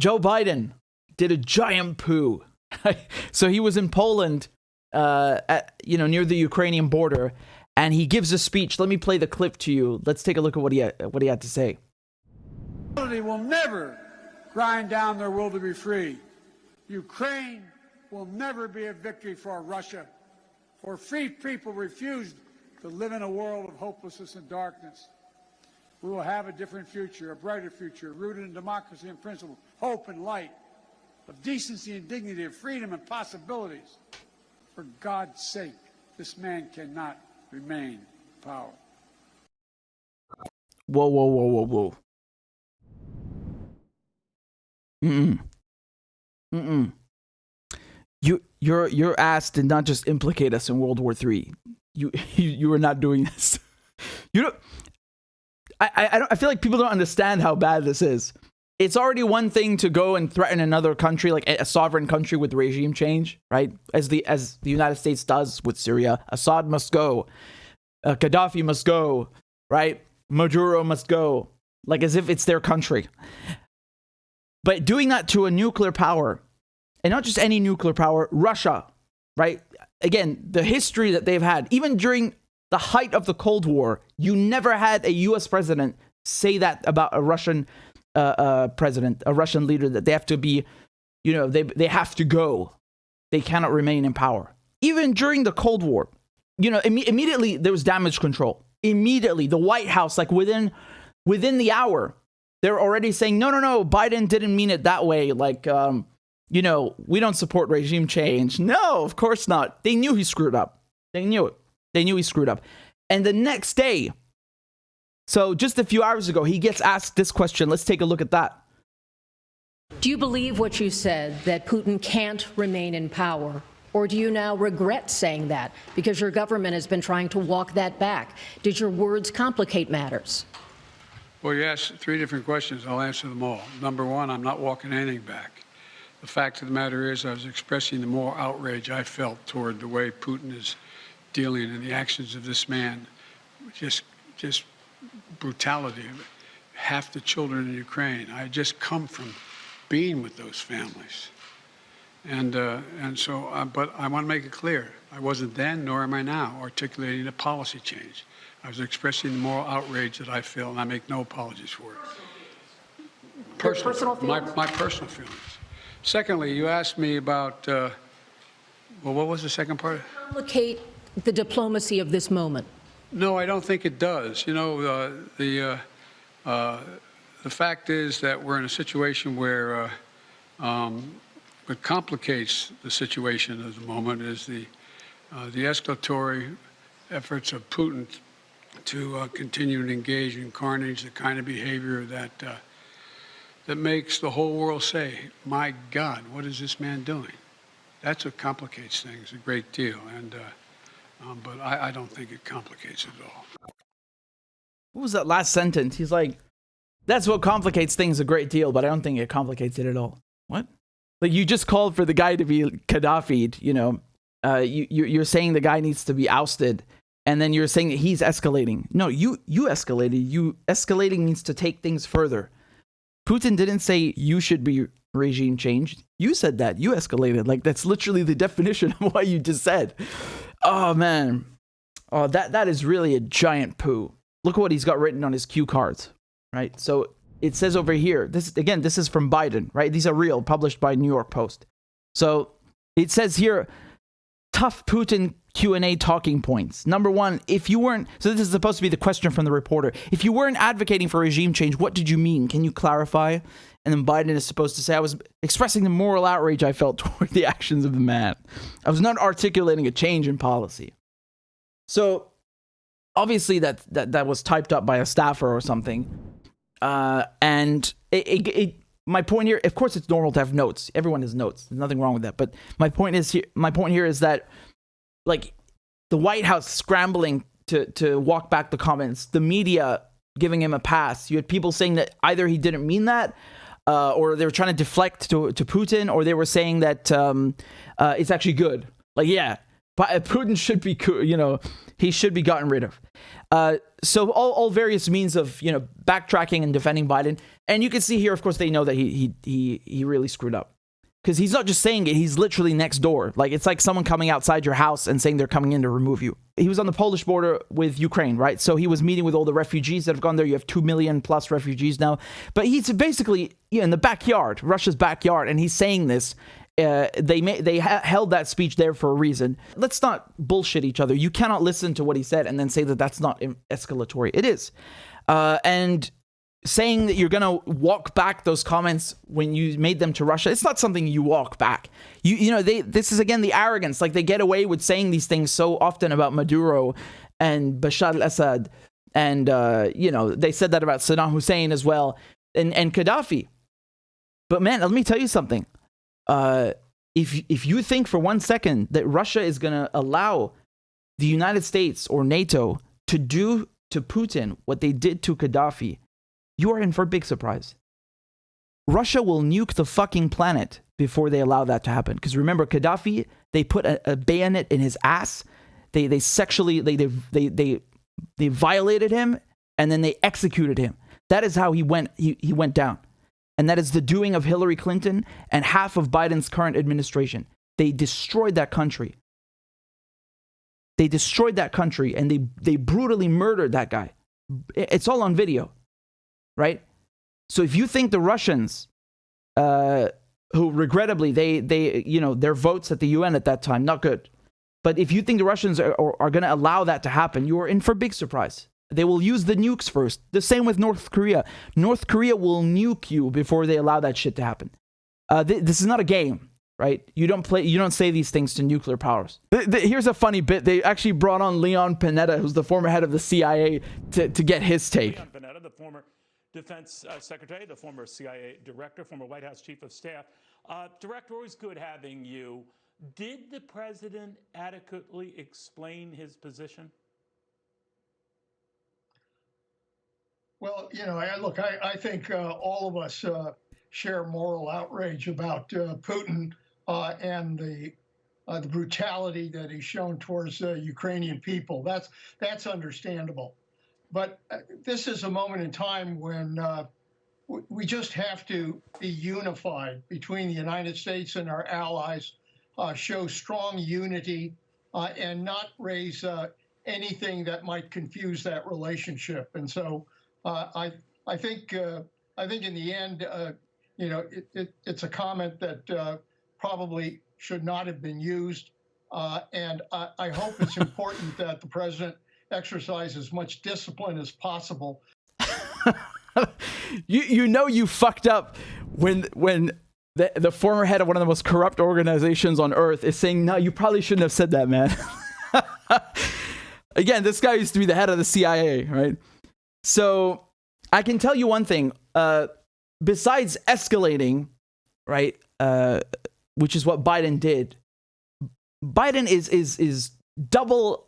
Joe Biden did a giant coup. So he was in Poland, near the Ukrainian border, and he gives a speech. Let me play the clip to you. Let's take a look at what he had to say. Will never grind down their will to be free. Ukraine will never be a victory for Russia, for free people refused to live in a world of hopelessness and darkness. We will have a different future, a brighter future, rooted in democracy and principle, hope and light, of decency and dignity, of freedom and possibilities. For God's sake, this man cannot remain in power. Whoa. Your ass did not just implicate us in World War III. You were not doing this. You don't. I feel like people don't understand how bad this is. It's already one thing to go and threaten another country, like a sovereign country, with regime change, right? As the United States does with Syria. Assad must go. Gaddafi must go, right? Maduro must go, like as if it's their country. But doing that to a nuclear power, and not just any nuclear power, Russia, right? Again, the history that they've had, even during the height of the Cold War, you never had a U.S. president say that about a Russian president, a Russian leader, that they have to be, they have to go. They cannot remain in power. Even during the Cold War, immediately there was damage control. Immediately, the White House, like within the hour, they're already saying, no, Biden didn't mean it that way. Like, we don't support regime change. No, of course not. They knew he screwed up. They knew it. They knew he screwed up. And the next day, so just a few hours ago, he gets asked this question. Let's take a look at that. Do you believe what you said, that Putin can't remain in power? Or do you now regret saying that because your government has been trying to walk that back? Did your words complicate matters? Well, you asked 3 different questions. I'll answer them all. Number 1, I'm not walking anything back. The fact of the matter is I was expressing the moral outrage I felt toward the way Putin is dealing in the actions of this man. Just brutality. Half the children in Ukraine. I had just come from being with those families. And so, but I want to make it clear, I wasn't then, nor am I now, articulating a policy change. I was expressing the moral outrage that I feel, and I make no apologies for it. Personal feelings? My personal feelings. Secondly, you asked me about, what was the second part? Complicate the diplomacy of this moment. No, I don't think it does. The fact is that we're in a situation where what complicates the situation at the moment is the escalatory efforts of Putin to continue to engage in carnage, the kind of behavior that makes the whole world say, my God, what is this man doing? That's what complicates things a great deal. But I don't think it complicates it at all. What was that last sentence? He's like, that's what complicates things a great deal, but I don't think it complicates it at all. What? Like, you just called for the guy to be Gaddafi'd, you're saying the guy needs to be ousted, and then you're saying that he's escalating. No, you escalated. Escalating means to take things further. Putin didn't say you should be regime changed. You said that. You escalated. Like, that's literally the definition of what you just said. Oh, man. Oh, that is really a giant poo. Look at what he's got written on his cue cards, right? So it says over here, this is from Biden, right? These are real, published by New York Post. So it says here, tough Putin Q&A talking points. Number 1, if you weren't, so this is supposed to be the question from the reporter. If you weren't advocating for regime change, what did you mean? Can you clarify? And then Biden is supposed to say, I was expressing the moral outrage I felt toward the actions of the man. I was not articulating a change in policy. So obviously that was typed up by a staffer or something. And my point here, of course, it's normal to have notes. Everyone has notes. There's nothing wrong with that. But my point here is that, like, the White House scrambling to walk back the comments, the media giving him a pass. You had people saying that either he didn't mean that, or they were trying to deflect to Putin, or they were saying that it's actually good. Like, yeah, Putin should be, he should be gotten rid of. So all various means of, backtracking and defending Biden. And you can see here, of course, they know that he really screwed up. Because he's not just saying it, he's literally next door. Like, it's like someone coming outside your house and saying they're coming in to remove you. He was on the Polish border with Ukraine, right? So he was meeting with all the refugees that have gone there. You have 2 million plus refugees now. But he's basically in the backyard, Russia's backyard, and he's saying this. They held that speech there for a reason. Let's not bullshit each other. You cannot listen to what he said and then say that that's not escalatory. It is. And saying that you're going to walk back those comments when you made them to Russia, it's not something you walk back. This is, again, the arrogance. Like, they get away with saying these things so often about Maduro and Bashar al-Assad. And, they said that about Saddam Hussein as well and Gaddafi. But, man, let me tell you something. If you think for 1 second that Russia is going to allow the United States or NATO to do to Putin what they did to Gaddafi, you are in for a big surprise. Russia will nuke the fucking planet before they allow that to happen. Because remember, Gaddafi, they put a bayonet in his ass. They violated him, and then they executed him. That is how he went down. And that is the doing of Hillary Clinton and half of Biden's current administration. They destroyed that country. They destroyed that country, and they brutally murdered that guy. It's all on video. Right? So if you think the Russians, who regrettably, their votes at the UN at that time, not good. But if you think the Russians are going to allow that to happen, you are in for a big surprise. They will use the nukes first. The same with North Korea. North Korea will nuke you before they allow that shit to happen. This is not a game, right? You don't say these things to nuclear powers. Here's a funny bit. They actually brought on Leon Panetta, who's the former head of the CIA, to get his take. Leon Panetta, the former Defense Secretary, the former CIA Director, former White House Chief of Staff. Director, always good having you. Did the president adequately explain his position? Well, I think all of us share moral outrage about Putin and the brutality that he's shown towards Ukrainian people. That's understandable. But this is a moment in time when we just have to be unified between the United States and our allies, show strong unity, and not raise anything that might confuse that relationship. And so I think in the end, it's a comment that probably should not have been used. And I hope it's important that the president exercise as much discipline as possible. You fucked up when the former head of one of the most corrupt organizations on earth is saying, no, you probably shouldn't have said that, man. Again, this guy used to be the head of the CIA, right? So I can tell you one thing. Besides escalating, right, which is what Biden did, Biden is double,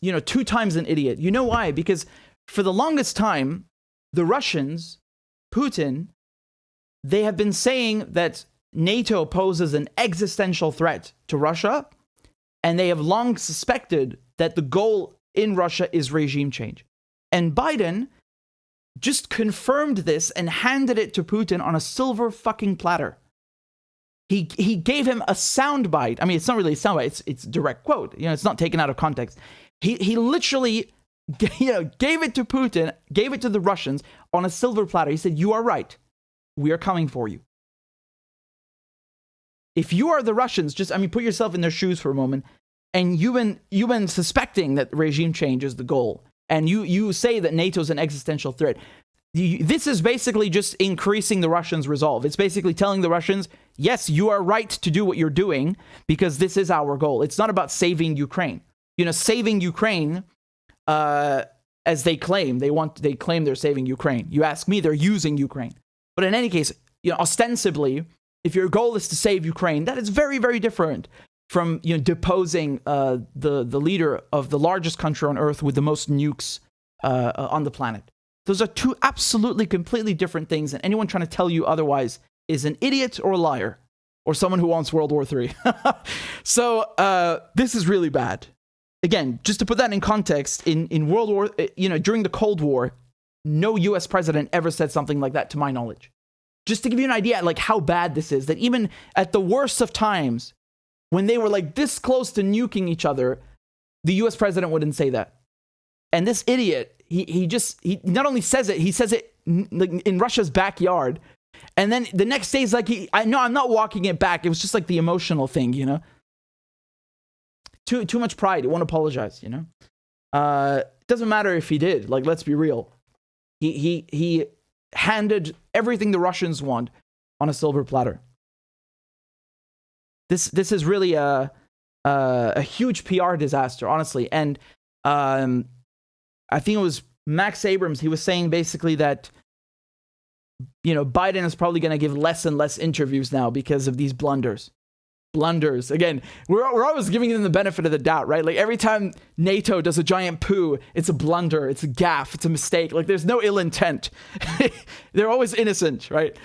2 times an idiot. You know why? Because for the longest time, the Russians, Putin, they have been saying that NATO poses an existential threat to Russia, and they have long suspected that the goal in Russia is regime change. And Biden just confirmed this and handed it to Putin on a silver fucking platter. He gave him a soundbite. I mean, it's not really a soundbite. It's a direct quote. It's not taken out of context. He literally, gave it to Putin, gave it to the Russians on a silver platter. He said, "You are right. We are coming for you." If you are the Russians, put yourself in their shoes for a moment, and you've been suspecting that regime change is the goal, and you say that NATO's an existential threat. This is basically just increasing the Russians' resolve. It's basically telling the Russians, yes, you are right to do what you're doing because this is our goal. It's not about saving Ukraine. Saving Ukraine, as they claim, they claim they're saving Ukraine. You ask me, they're using Ukraine. But in any case, ostensibly, if your goal is to save Ukraine, that is very, very different from deposing the leader of the largest country on earth with the most nukes on the planet. Those are 2 absolutely, completely different things, and anyone trying to tell you otherwise is an idiot or a liar. or someone who wants World War III. So this is really bad. Again, just to put that in context, in World War, during the Cold War, no US president ever said something like that to my knowledge. Just to give you an idea, like how bad this is, that even at the worst of times, when they were like this close to nuking each other, the US president wouldn't say that. And this idiot, he not only says it, he says it in Russia's backyard. And then the next day is like, I'm not walking it back. It was just like the emotional thing, Too much pride. He won't apologize, It doesn't matter if he did. Like, let's be real. He handed everything the Russians want on a silver platter. This is really a huge PR disaster, honestly. And I think it was Max Abrams. He was saying basically that Biden is probably going to give less and less interviews now because of these blunders. Again, we're always giving them the benefit of the doubt, right? Like every time NATO does a giant poo, it's a blunder, it's a gaffe, it's a mistake. Like there's no ill intent. They're always innocent, right?